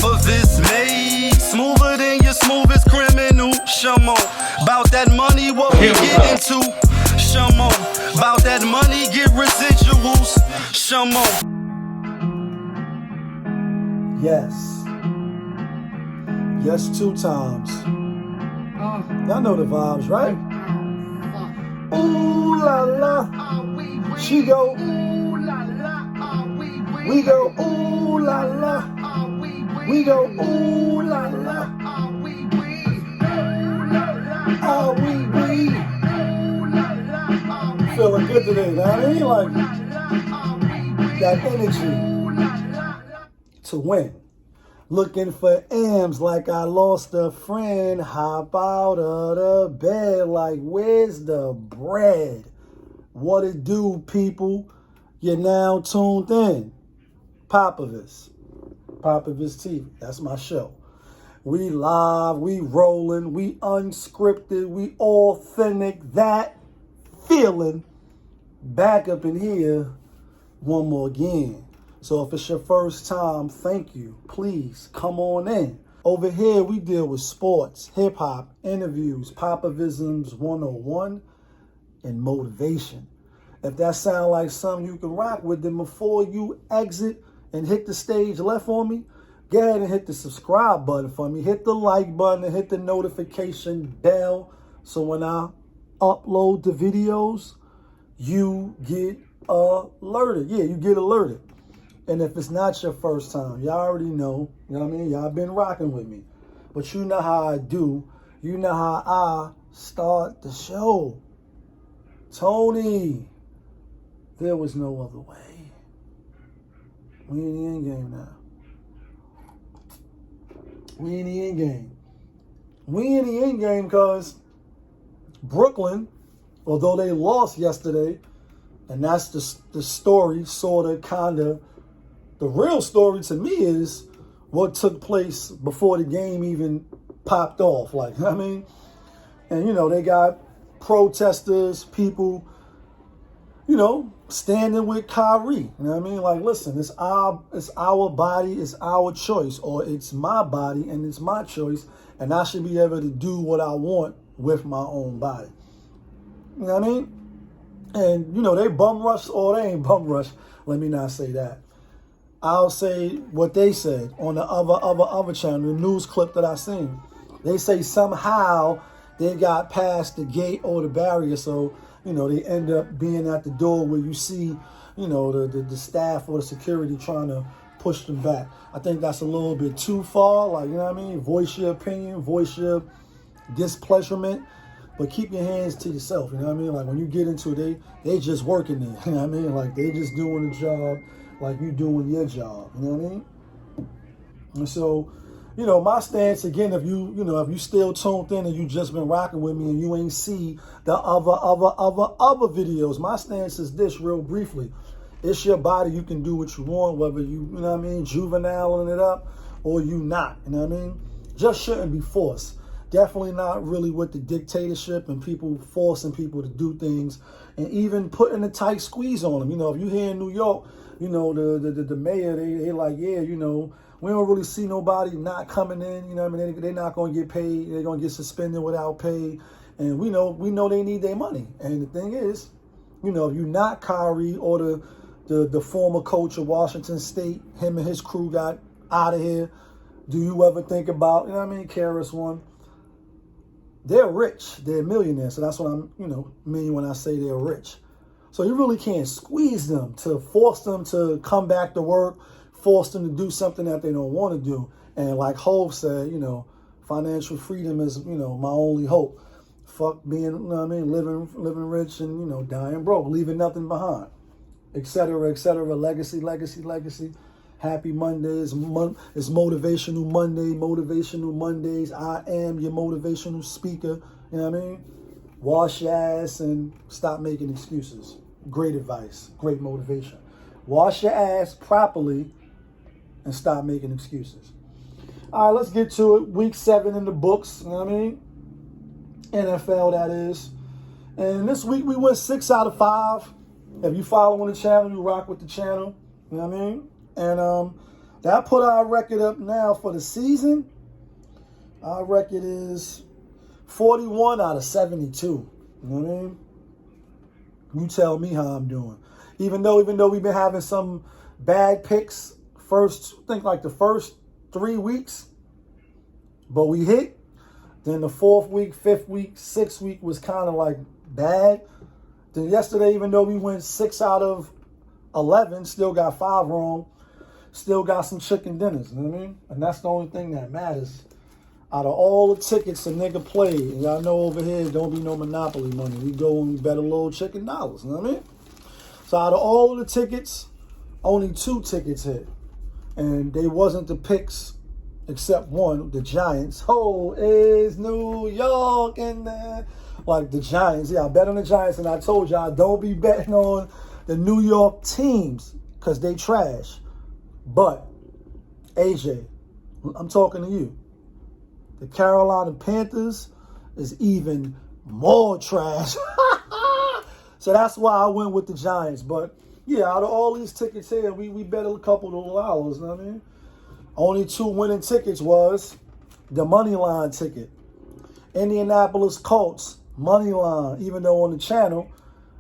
POPAVIST made smoother than your smoothest criminal. Shamo, about that money, what we get into. Shamo, about that money, get residuals. Shamo. Yes. Yes, 2 times. Y'all know the vibes, right? Ooh la la. She go. We go. Ooh la la. We go. Ooh la la. Ah we. Feeling good today, man. I mean, like that energy to win. Looking for M's like I lost a friend. Hop out of the bed like, where's the bread? What it do, people? You're now tuned in. POPAVIST TV. That's my show. We live, we rolling, we unscripted, we authentic. That feeling back up in here one more again. So if it's your first time, thank you. Please come on in. Over here, we deal with sports, hip hop, interviews, Popavisms 101, and motivation. If that sounds like something you can rock with, then before you exit and hit the stage left on me, go ahead and hit the subscribe button for me. Hit the like button and hit the notification bell. So when I upload the videos, you get alerted. Yeah, you get alerted. And if it's not your first time, y'all already know, you know what I mean? Y'all been rocking with me. But you know how I do. You know how I start the show. Tony, there was no other way. We in the end game now. We in the end game. We in the end game because Brooklyn, although they lost yesterday, and that's the story, sort of, kind of. The real story to me is what took place before the game even popped off. Like, you know what I mean? And, you know, they got protesters, people, you know, standing with KYRIE. You know what I mean? Like, listen, it's our body, it's our choice, or it's my body and it's my choice, and I should be able to do what I want with my own body. You know what I mean? And, you know, they bum rush, or they ain't bum rush. Let me not say that. I'll say what they said on the other channel, the news clip that I seen. They say somehow they got past the gate or the barrier, so, you know, they end up being at the door where you see, you know, the staff or the security trying to push them back. I think that's a little bit too far, like, you know what I mean? Voice your opinion, voice your displeasurement, but keep your hands to yourself, you know what I mean? Like, when you get into it, they just working there, you know what I mean? Like, they just doing the job like you doing your job, you know what I mean? And so, you know, my stance, again, if you still tuned in and you just been rocking with me and you ain't see the other videos, my stance is this, real briefly. It's your body. You can do what you want, whether you know what I mean, juveniling it up or you not, you know what I mean? Just shouldn't be forced. Definitely not really with the dictatorship and people forcing people to do things and even putting a tight squeeze on them. You know, if you here in New York, you know, the mayor, they like, yeah, you know, we don't really see nobody not coming in, you know what I mean? They're not going to get paid. They're going to get suspended without pay. And we know they need their money. And the thing is, you know, if you're not KYRIE or the former coach of Washington State, him and his crew got out of here, do you ever think about, you know what I mean, KRS-One? They're rich. They're millionaires. So that's what I'm, you know, mean when I say they're rich. So you really can't squeeze them to force them to come back to work, force them to do something that they don't want to do. And like Hov said, you know, financial freedom is, you know, my only hope. Fuck being, you know what I mean, living rich and, you know, dying broke, leaving nothing behind, et cetera, legacy. Happy Mondays, it's Motivational Mondays. I am your motivational speaker, you know what I mean? Wash your ass and stop making excuses. Great advice, great motivation. Wash your ass properly and stop making excuses. All right, let's get to it. Week 7 in the books, you know what I mean? NFL, that is. And this week we went 6 out of 5. If you following the channel, you rock with the channel, you know what I mean? And That put our record up now for the season. Our record is 41 out of 72. You know what I mean? You tell me how I'm doing. Even though we've been having some bad picks the first 3 weeks, but we hit. Then the 4th week, 5th week, 6th week was kind of like bad. Then yesterday, even though we went 6 out of 11, still got 5 wrong. Still got some chicken dinners, you know what I mean? And that's the only thing that matters. Out of all the tickets a nigga played, and y'all know over here, don't be no Monopoly money. We go and we bet a little chicken dollars, you know what I mean? So out of all of the tickets, only 2 tickets hit. And they wasn't the picks except one, the Giants. Oh, is New York in there? Like the Giants. Yeah, I bet on the Giants, and I told y'all, don't be betting on the New York teams because they trash. But, AJ, I'm talking to you. The Carolina Panthers is even more trash. So that's why I went with the Giants. But, yeah, out of all these tickets here, we bet a couple of dollars, you know what I mean? Only 2 winning tickets was the money line ticket. Indianapolis Colts, money line. Even though on the channel,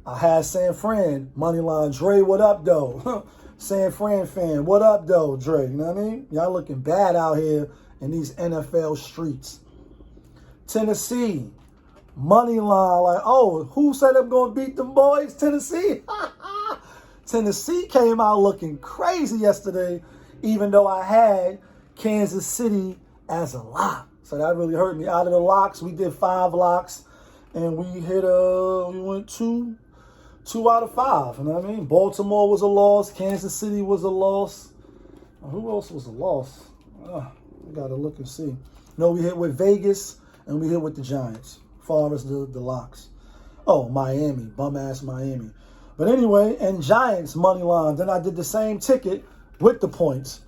I had San Fran, money line. Dre, what up, though? San Fran fan, what up, though, Dre? You know what I mean? Y'all looking bad out here in these NFL streets. Tennessee, money line. Like, oh, who said I'm going to beat them boys? Tennessee. Tennessee came out looking crazy yesterday, even though I had Kansas City as a lock. So that really hurt me. Out of the locks, we did 5 locks, and we hit we went 2 out of 5. You know what I mean? Baltimore was a loss. Kansas City was a loss. Who else was a loss? I got to look and see. No, we hit with Vegas, and we hit with the Giants, as far as the locks. Oh, Miami. Bum-ass Miami. But anyway, and Giants money line. Then I did the same ticket with the points.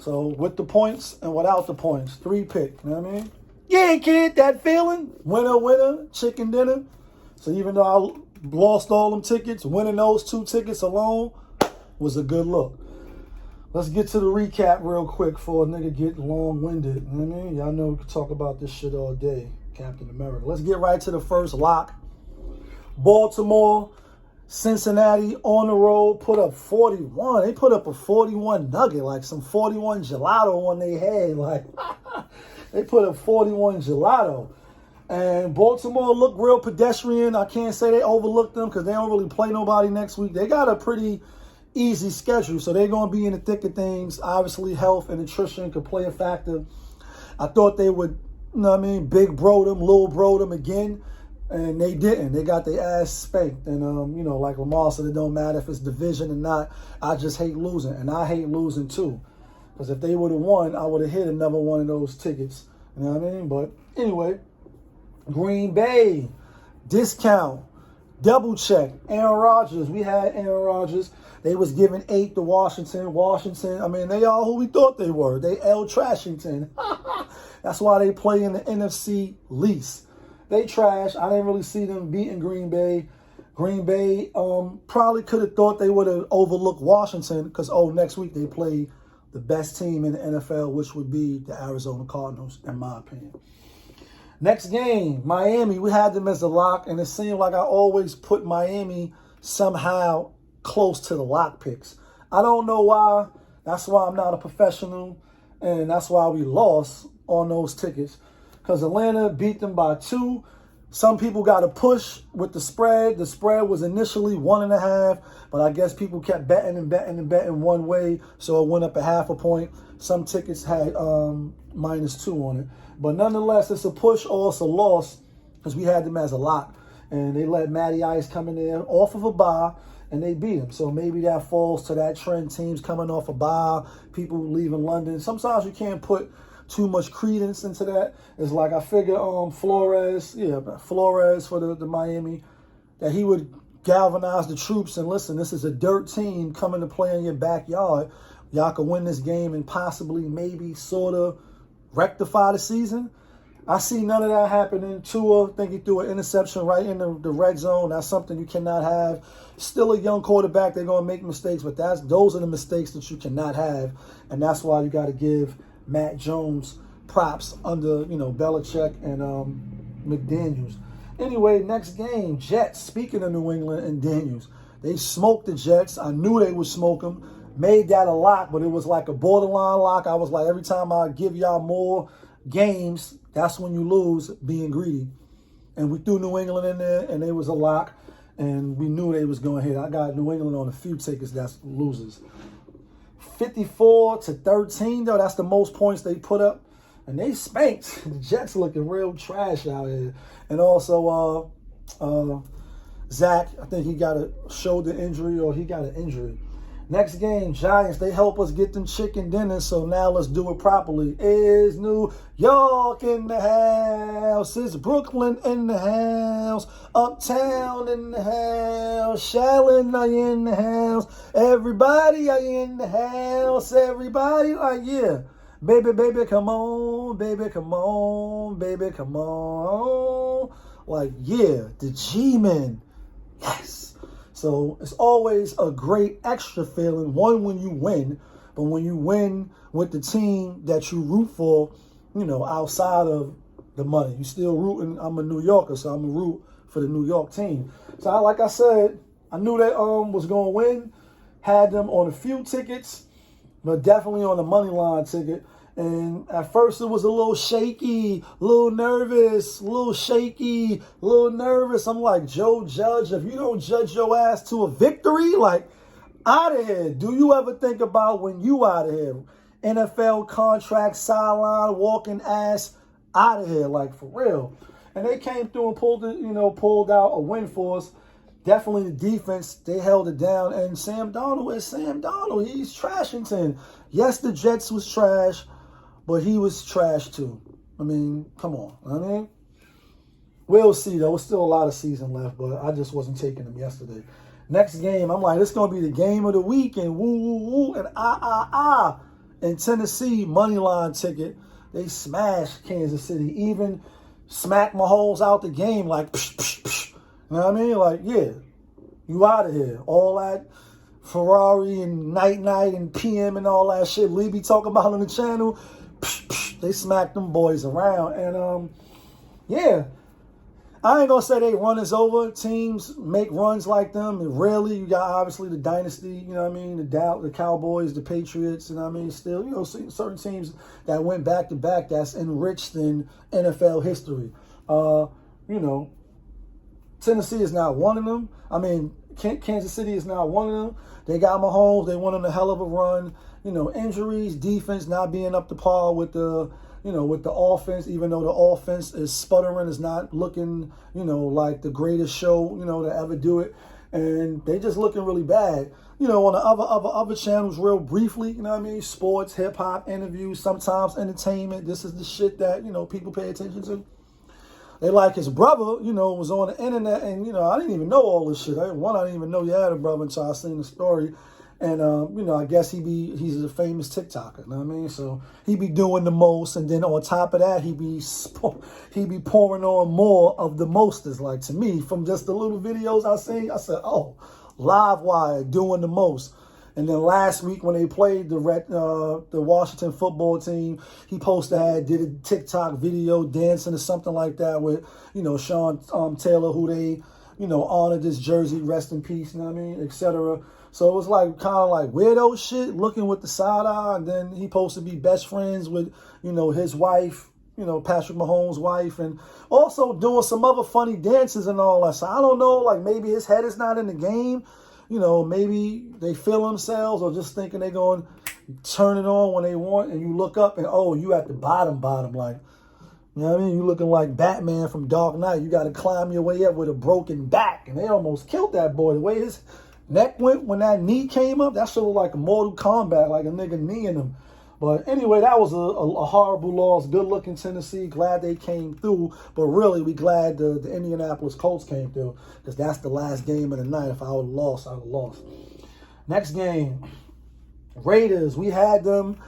So with the points and without the points. 3 pick. You know what I mean? Yeah, kid, that feeling. Winner, winner, chicken dinner. So even though I lost all them tickets, winning those 2 tickets alone was a good look. Let's get to the recap real quick before a nigga get long-winded. You know what I mean? Y'all know we can talk about this shit all day, Captain America. Let's get right to the first lock. Baltimore, Cincinnati on the road put up 41. They put up a 41 nugget, like some 41 gelato on their head. Like, they put up 41 gelato. And Baltimore looked real pedestrian. I can't say they overlooked them because they don't really play nobody next week. They got a pretty easy schedule, so they're going to be in the thick of things. Obviously, health and nutrition could play a factor. I thought they would, you know what I mean, big bro them, little bro them again, and they didn't. They got their ass spanked. And, you know, like Lamar said, it don't matter if it's division or not. I just hate losing, and I hate losing too. Because if they would have won, I would have hit another one of those tickets. You know what I mean? But anyway, Green Bay, discount, double check, Aaron Rodgers. We had Aaron Rodgers. They was giving 8 to Washington. Washington, I mean, they are who we thought they were. They L Trashington. That's why they play in the NFC least. They trash. I didn't really see them beating Green Bay. Green Bay probably could have thought they would have overlooked Washington because, next week they play the best team in the NFL, which would be the Arizona Cardinals, in my opinion. Next game, Miami. We had them as a lock, and it seemed like I always put Miami somehow close to the lock picks. I don't know why. That's why I'm not a professional, and that's why we lost on those tickets. Because Atlanta beat them by 2. Some people got a push with the spread. The spread was initially 1.5, but I guess people kept betting and betting and betting one way, so it went up a 0.5 point. Some tickets had -2 on it. But nonetheless, it's a push or it's a loss because we had them as a lock. And they let Matty Ice come in there off of a bye, and they beat him. So maybe that falls to that trend. Teams coming off a bye, people leaving London. Sometimes you can't put too much credence into that. It's like I figure Flores for the Miami, that he would galvanize the troops and listen, this is a dirt team coming to play in your backyard. Y'all could win this game and possibly maybe sort of rectify the season. I see none of that happening. Tua, I think he threw an interception right in the red zone. That's something you cannot have. Still a young quarterback. They're going to make mistakes, but those are the mistakes that you cannot have. And that's why you got to give Matt Jones props under, Belichick and McDaniels. Anyway, next game, Jets. Speaking of New England and Daniels, they smoked the Jets. I knew they would smoke them. Made that a lock, but it was like a borderline lock. I was like, every time I give y'all more games, that's when you lose, being greedy. And we threw New England in there, and it was a lock, and we knew they was going to hit. I got New England on a few tickets. That's losers. 54-13, though. That's the most points they put up. And they spanked. The Jets looking real trash out here. And also, Zach, I think he got a shoulder injury, or he got an injury. Next game, Giants, they help us get them chicken dinners, so now let's do it properly. Is New York in the house? Is Brooklyn in the house? Uptown in the house? Shallon, are you in the house? Everybody, are you in the house? Everybody, like, yeah. Baby, baby, come on. Baby, come on. Baby, come on. Like, yeah, the G-Men. Yes. So it's always a great extra feeling, one, when you win, but when you win with the team that you root for, outside of the money. You still rooting. I'm a New Yorker, so I'm a root for the New York team. So like I said, I knew that was going to win. Had them on a few tickets, but definitely on the money line ticket. And at first it was a little shaky, a little nervous, a little shaky, a little nervous. I'm like, Joe Judge, if you don't judge your ass to a victory, like, out of here. Do you ever think about when you out of here? NFL contract, sideline, walking ass, out of here, like, for real. And they came through and pulled out a win for us. Definitely the defense, they held it down. And Sam Darnold is Sam Darnold. He's Trashington. Yes, the Jets was trash, but he was trash too. I mean, come on. We'll see, though. There's still a lot of season left, but I just wasn't taking them yesterday. Next game, I'm like, it's going to be the game of the week, and woo, woo, woo, and in Tennessee, money line ticket. They smashed Kansas City, even smacked Mahones out the game, like, psh, psh, psh. You know what I mean? Like, yeah, you out of here. All that Ferrari and night and PM and all that shit Lee be talking about on the channel, psh, psh, they smacked them boys around. And, yeah, I ain't going to say they run is over. Teams make runs like them. And rarely, you got obviously the dynasty, you know what I mean? The Cowboys, the Patriots, you know what I mean? Still, certain teams that went back-to-back that's enriched in NFL history. Tennessee is not one of them. I mean, Kansas City is not one of them. They got Mahomes. They went on a hell of a run. Injuries, defense not being up to par with the offense, even though the offense is sputtering, is not looking, like the greatest show, to ever do it. And they just looking really bad. On the other channels, real briefly, sports, hip-hop, interviews, sometimes entertainment. This is the shit that, people pay attention to. They like his brother, was on the internet, and, I didn't even know all this shit. I didn't even know you had a brother until I seen the story. And, I guess he's a famous TikToker, you know what I mean? So he be doing the most, and then on top of that, he be pouring on more of the mostest. Like, to me, from just the little videos I seen, I said, oh, Live Wire doing the most. And then last week when they played the Washington football team, he did a TikTok video dancing or something like that with, Sean Taylor, who they, honored this jersey, rest in peace, you know what I mean, etc. So it was like kind of like weirdo shit, looking with the side eye. And then he supposed to be best friends with, his wife, Patrick Mahomes' wife, and also doing some other funny dances and all that. So I don't know, like maybe his head is not in the game. Maybe they feel themselves or just thinking they're going to turn it on when they want, and you look up and, oh, you at the bottom, like, you know what I mean? You looking like Batman from Dark Knight. You got to climb your way up with a broken back, and they almost killed that boy. The way his neck went when that knee came up, that shit looked like a Mortal Kombat, like a nigga kneeing him. But anyway, that was a horrible loss. Good-looking Tennessee. Glad they came through. But really, we glad the Indianapolis Colts came through, because that's the last game of the night. If I would have lost, I would have lost. Next game, Raiders. We had them.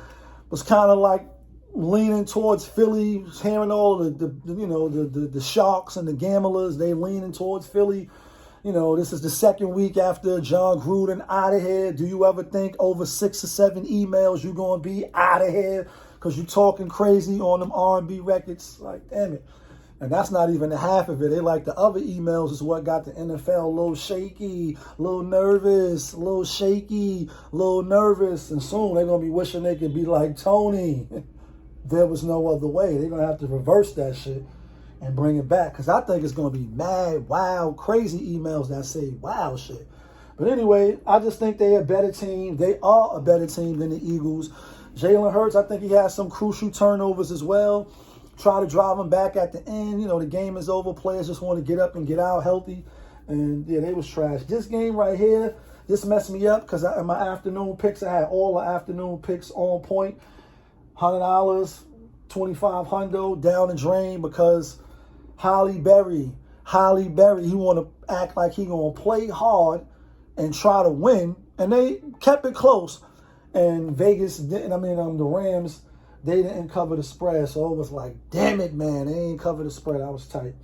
Was kind of like leaning towards Philly, hearing all the sharks and the gamblers, they leaning towards Philly. You know, this is the second week after John Gruden out of here. Do you ever think over 6 or 7 emails you're going to be out of here because you're talking crazy on them R&B records? Like, damn it. And that's not even the half of it. They like the other emails is what got the NFL a little shaky, a little nervous, a little shaky, a little nervous. And soon they're going to be wishing they could be like Tony. There was no other way. They're going to have to reverse that shit and bring it back. Because I think it's going to be mad, wild, crazy emails that say wild shit. But anyway, I just think they're a better team. They are a better team than the Eagles. Jalen Hurts, I think he has some crucial turnovers as well. Try to drive them back at the end. You know, the game is over. Players just want to get up and get out healthy. And, yeah, they was trash. This game right here, this messed me up because in my afternoon picks, I had all the afternoon picks on point. $100, $2,500 down the drain because Halle Berry, he want to act like he going to play hard and try to win. And they kept it close. And Vegas didn't, the Rams, they didn't cover the spread. So it was like, damn it, man, they ain't cover the spread. I was tight.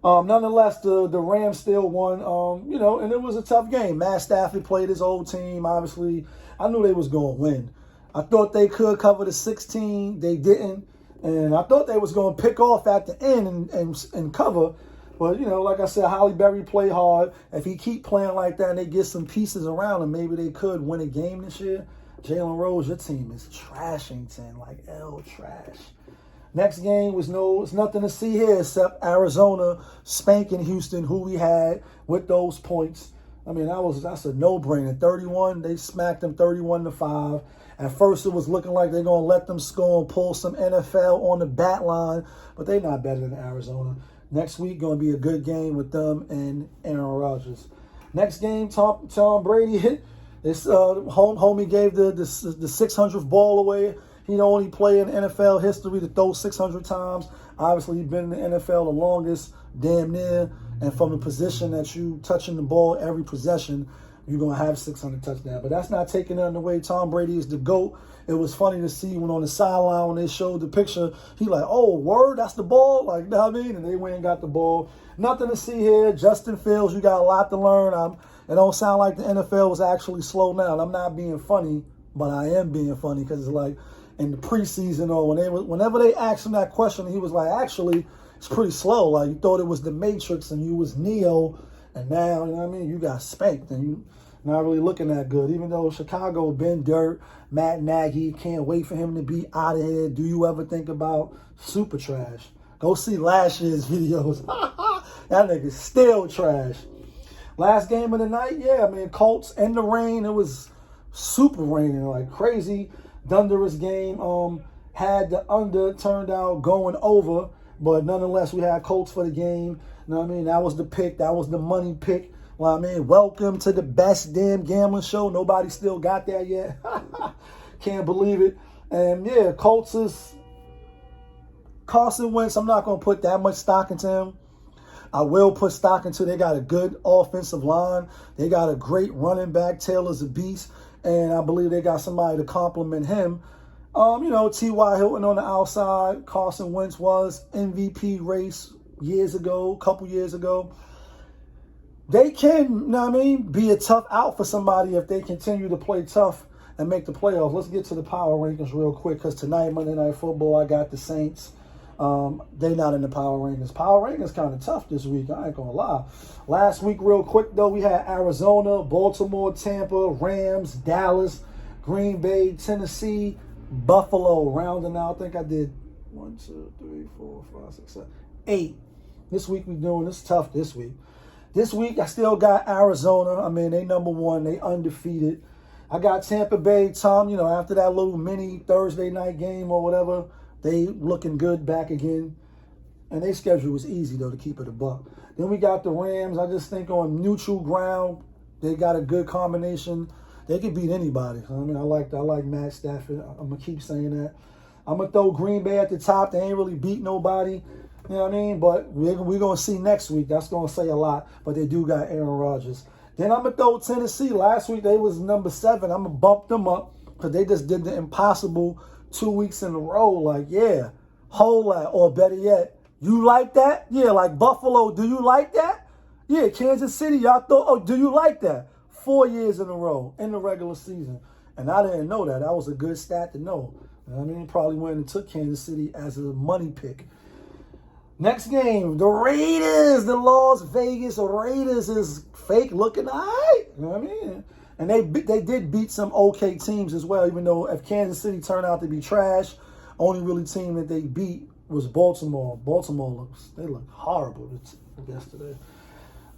Nonetheless, the Rams still won, and it was a tough game. Matt Stafford played his old team. Obviously, I knew they was going to win. I thought they could cover the 16. They didn't. And I thought they was going to pick off at the end and cover. But, like I said, Halle Berry played hard. If he keep playing like that and they get some pieces around him, maybe they could win a game this year. Jalen Rose, your team is trashington, like L trash. Next game was it's nothing to see here except Arizona spanking Houston, who we had with those points. That's a no-brainer. 31, they smacked them 31-5. At first, it was looking like they're going to let them score and pull some NFL on the bat line, but they're not better than Arizona. Next week, going to be a good game with them and Aaron Rodgers. Next game, Tom Brady hit. This homie gave the 600th ball away. He the only player in NFL history to throw 600 times. Obviously, he's been in the NFL the longest, damn near. And from the position that you touching the ball every possession, you're going to have 600 touchdowns. But that's not taking nothing away. Tom Brady is the GOAT. It was funny to see when on the sideline, when they showed the picture, he like, oh, word, that's the ball? Like, you know what I mean? And they went and got the ball. Nothing to see here. Justin Fields, you got a lot to learn. It don't sound like the NFL was actually slow down. I'm not being funny, but I am being funny because it's like in the preseason or whenever they asked him that question, he was like, actually, it's pretty slow. Like, you thought it was the Matrix and you was Neo, and now, you know what I mean, you got spanked and you not really looking that good. Even though Chicago been dirt, Matt Nagy, can't wait for him to be out of here. Do you ever think about super trash? Go see last year's videos. That nigga's still trash. Last game of the night, Colts in the rain. It was super raining like crazy. Thunderous game. Had the under, turned out going over. But nonetheless, we had Colts for the game. You know what I mean? That was the pick. That was the money pick. Well, I mean, welcome to the best damn gambling show. Nobody still got there yet. Can't believe it. And yeah, Colts is Carson Wentz. I'm not going to put that much stock into him. I will put stock into they got a good offensive line. They got a great running back. Taylor's a beast. And I believe they got somebody to compliment him. T.Y. Hilton on the outside. Carson Wentz was MVP race couple years ago. They can, be a tough out for somebody if they continue to play tough and make the playoffs. Let's get to the power rankings real quick because tonight, Monday Night Football, I got the Saints. They're not in the power rankings. Power rankings kind of tough this week. I ain't going to lie. Last week, real quick, though, we had Arizona, Baltimore, Tampa, Rams, Dallas, Green Bay, Tennessee, Buffalo. Rounding out, I think I did 1, 2, 3, 4, 5, 6, 7, 8. This week we doing this tough this week. This week, I still got Arizona. They number one. They undefeated. I got Tampa Bay. Tom, after that little mini Thursday night game or whatever, they looking good back again. And their schedule was easy, though, to keep it a buck. Then we got the Rams. I just think on neutral ground, they got a good combination. They could beat anybody. I like Matt Stafford. I'm going to keep saying that. I'm going to throw Green Bay at the top. They ain't really beat nobody. You know what I mean? But we're going to see next week. That's going to say a lot. But they do got Aaron Rodgers. Then I'm going to throw Tennessee. Last week, they was number 7. I'm going to bump them up because they just did the impossible 2 weeks in a row. Like, yeah, whole lot. Or better yet, you like that? Yeah, like Buffalo, do you like that? Yeah, Kansas City, y'all thought, oh, do you like that? 4 years in a row in the regular season. And I didn't know that. That was a good stat to know. You know what I mean? Probably went and took Kansas City as a money pick. Next game, the Raiders, the Las Vegas Raiders is fake looking all right. You know what I mean? And they did beat some okay teams as well, even though if Kansas City turned out to be trash, only really team that they beat was Baltimore. Baltimore they look horrible yesterday.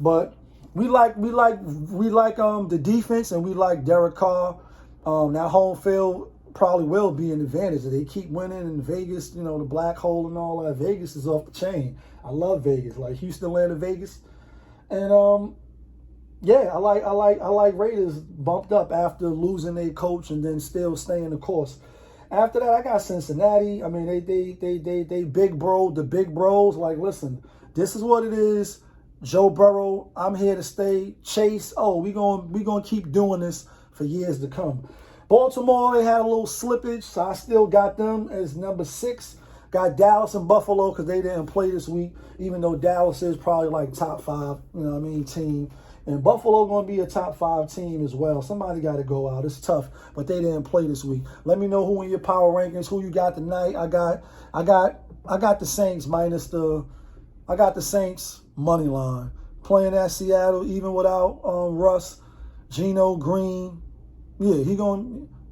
But we like the defense, and we like Derek Carr. That home field probably will be an advantage. If they keep winning in Vegas, you know, the black hole and all that, Vegas is off the chain. I love Vegas, like Houston, Atlanta, Vegas. And yeah, I like Raiders bumped up after losing their coach and then still staying the course. After that, I got Cincinnati. I mean, they big bro, the big bros. Like, listen, this is what it is. Joe Burrow, I'm here to stay. Chase, we gonna keep doing this for years to come. Baltimore, they had a little slippage, so I still got them as number 6. Got Dallas and Buffalo because they didn't play this week, even though Dallas is probably like top 5, you know what I mean, team. And Buffalo going to be a top 5 team as well. Somebody got to go out. It's tough, but they didn't play this week. Let me know who in your power rankings, who you got tonight. I got the Saints I got the Saints money line. Playing at Seattle, even without Russ, Geno Green. Yeah,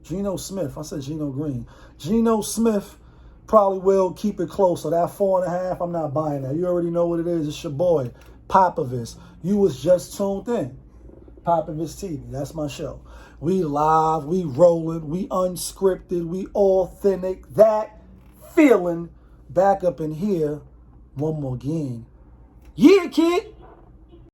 Geno Smith. I said Geno Green. Geno Smith probably will keep it close. So that 4.5, I'm not buying that. You already know what it is. It's your boy, POPAVIST. You was just tuned in. POPAVIST TV. That's my show. We live, we rolling, we unscripted, we authentic. That feeling back up in here one more again. Yeah, kid.